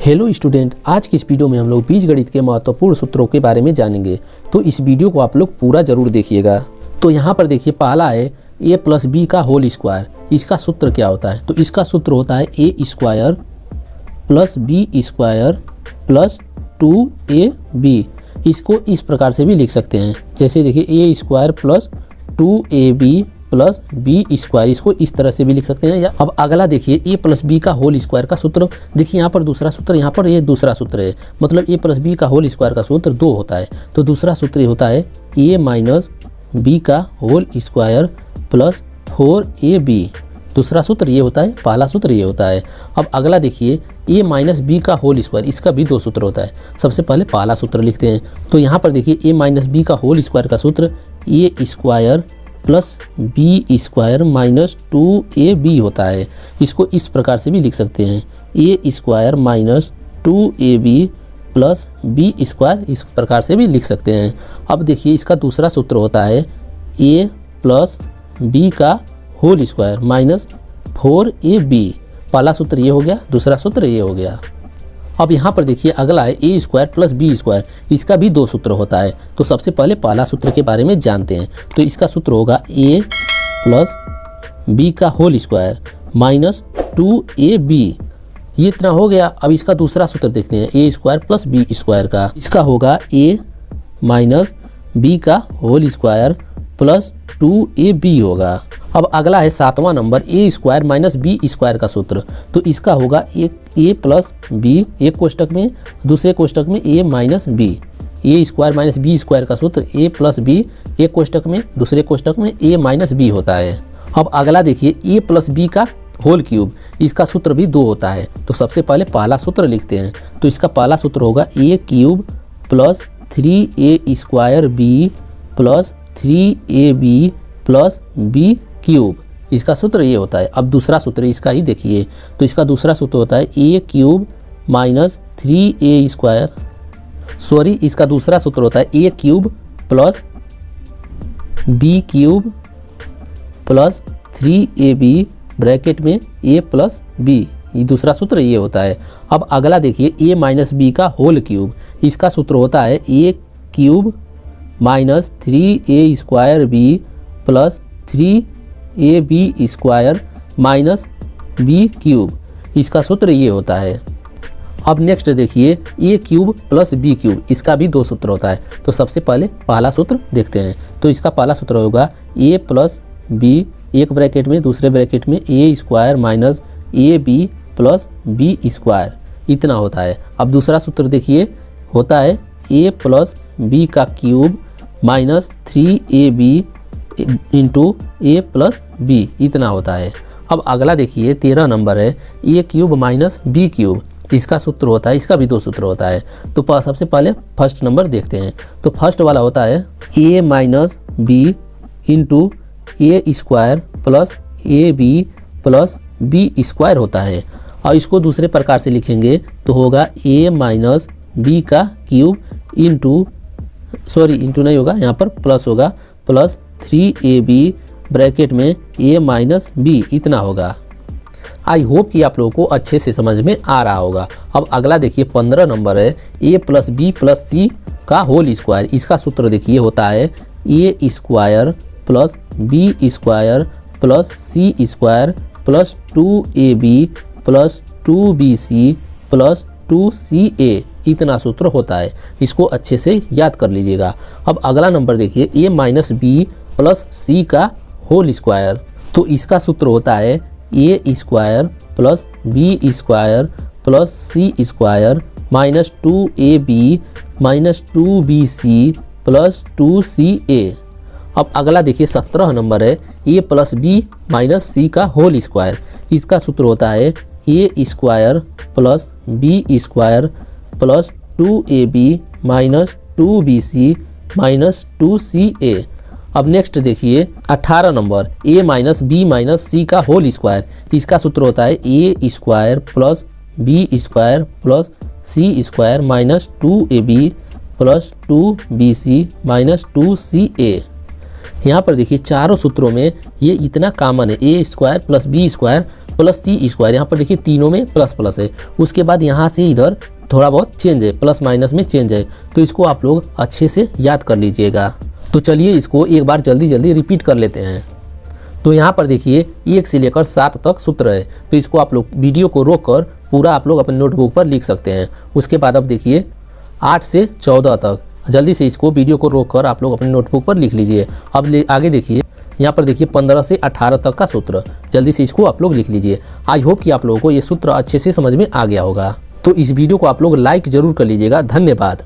Hello student, आज की इस वीडियो में हम लोग बीजगणित के महत्वपूर्ण सूत्रों के बारे में जानेंगे। तो इस वीडियो को आप लोग पूरा जरूर देखिएगा। तो यहाँ पर देखिए, पहला है a प्लस बी का होल स्क्वायर। इसका सूत्र क्या होता है? तो इसका सूत्र होता है A square plus B square plus 2ab। इसको इस प्रकार से भी लिख सकते हैं, जैसे देखिए A square plus 2ab plus B square, इसको इस तरह से भी लिख सकते हैं। या अब अगला देखिए, ए प्लस बी का होल स्क्वायर का सूत्र। देखिए यहाँ पर दूसरा सूत्र, यहाँ पर ये दूसरा सूत्र है, मतलब ए प्लस बी का होल स्क्वायर का सूत्र 2 होता है। तो दूसरा सूत्र ये होता है ए माइनस बी का होल स्क्वायर प्लस 4ab। दूसरा सूत्र ये होता है, पहला सूत्र ये होता है। अब अगला देखिए, ए माइनस बी का होल स्क्वायर, इसका भी 2 सूत्र होता है। सबसे पहले पहला सूत्र लिखते हैं। तो यहाँ पर देखिए, ए माइनस बी का होल स्क्वायर का सूत्र A square plus B square minus 2ab होता है। इसको इस प्रकार से भी लिख सकते हैं, A square minus 2ab plus B square, इस प्रकार से भी लिख सकते हैं। अब देखिए, इसका दूसरा सूत्र होता है ए प्लस बी का होल स्क्वायर माइनस 4ab। पहला सूत्र ये हो गया, दूसरा सूत्र ये हो गया। अब यहाँ पर देखिए, अगला है A square plus B square. इसका भी 2 सूत्र होता है। तो सबसे पहले पहला सूत्र के बारे में जानते हैं। तो इसका सूत्र होगा ए प्लस बी का होल स्क्वायर माइनस 2ab। ये इतना हो गया। अब इसका दूसरा सूत्र देखते हैं, A square plus B square का। इसका होगा ए माइनस बी का होल स्क्वायर प्लस 2ab होगा। अब अगला है 7वां नंबर, ए स्क्वायर माइनस बी स्क्वायर का सूत्र। तो इसका होगा ए प्लस बी, एक कोष्टक में, दूसरे कोष्टक में ए माइनस बी। ए स्क्वायर माइनस बी स्क्वायर का सूत्र ए प्लस बी, एक कोष्टक में, दूसरे कोष्टक में ए माइनस बी होता है। अब अगला देखिए, ए प्लस बी का होल क्यूब। इसका सूत्र भी 2 होता है। तो सबसे पहले पहला सूत्र लिखते हैं। तो इसका पहला सूत्र होगा A cube plus 3a square B plus 3ab plus B cube. इसका सूत्र ये होता है। अब दूसरा सूत्र इसका ही देखिए। तो इसका दूसरा सूत्र होता है A cube minus 3a square, sorry, इसका दूसरा सूत्र होता है A cube plus B cube plus 3ab bracket में ए प्लस बी। ये दूसरा सूत्र ये होता है। अब अगला देखिए, ए माइनस बी का होल क्यूब। इसका सूत्र होता है A cube minus 3a square B plus 3ab square minus B cube. इसका सूत्र ये होता है। अब नेक्स्ट देखिए, A cube plus B cube. इसका भी 2 सूत्र होता है। तो सबसे पहले पहला सूत्र देखते हैं। तो इसका पहला सूत्र होगा ए प्लस बी, एक ब्रैकेट में, दूसरे ब्रैकेट में A square minus A B plus B square, इतना होता है। अब दूसरा सूत्र देखिए, होता है ए प्लस बी का cube minus 3ab into A plus B, इतना होता है। अब अगला देखिए, 13 नंबर है, A cube minus B cube. इसका सूत्र होता है, इसका भी 2 सूत्र होता है। तो सबसे पहले फर्स्ट नंबर देखते हैं। तो फर्स्ट वाला होता है A minus B into A square plus A B plus B square होता है। और इसको दूसरे प्रकार से लिखेंगे तो होगा ए माइनस बी का क्यूब इंटू, सॉरी इंटू नहीं होगा, यहाँ पर प्लस होगा, प्लस 3ab ब्रैकेट में ए माइनस बी, इतना होगा। आई होप कि आप लोगों को अच्छे से समझ में आ रहा होगा। अब अगला देखिए, 15 नंबर है, A plus B plus C का होल स्क्वायर। इसका सूत्र देखिए होता है A square plus B square plus C square plus 2ab plus 2bc plus 2ca, इतना सूत्र होता है। इसको अच्छे से याद कर लीजिएगा। अब अगला नंबर देखिए, A minus B plus C का होल स्क्वायर। तो इसका सूत्र होता है A square plus B square plus C square minus 2ab minus 2bc plus 2ca। अब अगला देखिए, 17 नंबर है, A plus B minus C का होल स्क्वायर। इसका सूत्र होता है A square plus B square plus 2ab minus 2bc minus 2ca। अब नेक्स्ट देखिए, 18 number, A minus B minus C का होल स्क्वायर। इसका सूत्र होता है A square plus B square plus C square minus 2ab plus 2bc minus 2ca। यहाँ पर देखिए, चारों सूत्रों में ये इतना कॉमन है, A square plus B square plus T square, यहाँ पर देखिए तीनों में प्लस प्लस है। उसके बाद यहाँ से इधर थोड़ा बहुत चेंज है, प्लस माइनस में चेंज है, तो इसको आप लोग अच्छे से याद कर लीजिएगा। तो चलिए इसको एक बार जल्दी जल्दी रिपीट कर लेते हैं। तो यहाँ पर देखिए 1 से लेकर 7 तक सूत्र है, तो इसको आप लोग वीडियो को रोक कर पूरा आप लोग अपने नोटबुक पर लिख सकते हैं। उसके बाद अब देखिए 8 से 14 तक, जल्दी से इसको वीडियो को रोक कर आप लोग अपने नोटबुक पर लिख लीजिए। अब आगे देखिए यहाँ पर देखिए 15 से 18 तक का सूत्र, जल्दी से इसको आप लोग लिख लीजिए। आई होप कि आप लोगों को ये सूत्र अच्छे से समझ में आ गया होगा। तो इस वीडियो को आप लोग लाइक ज़रूर कर लीजिएगा। धन्यवाद।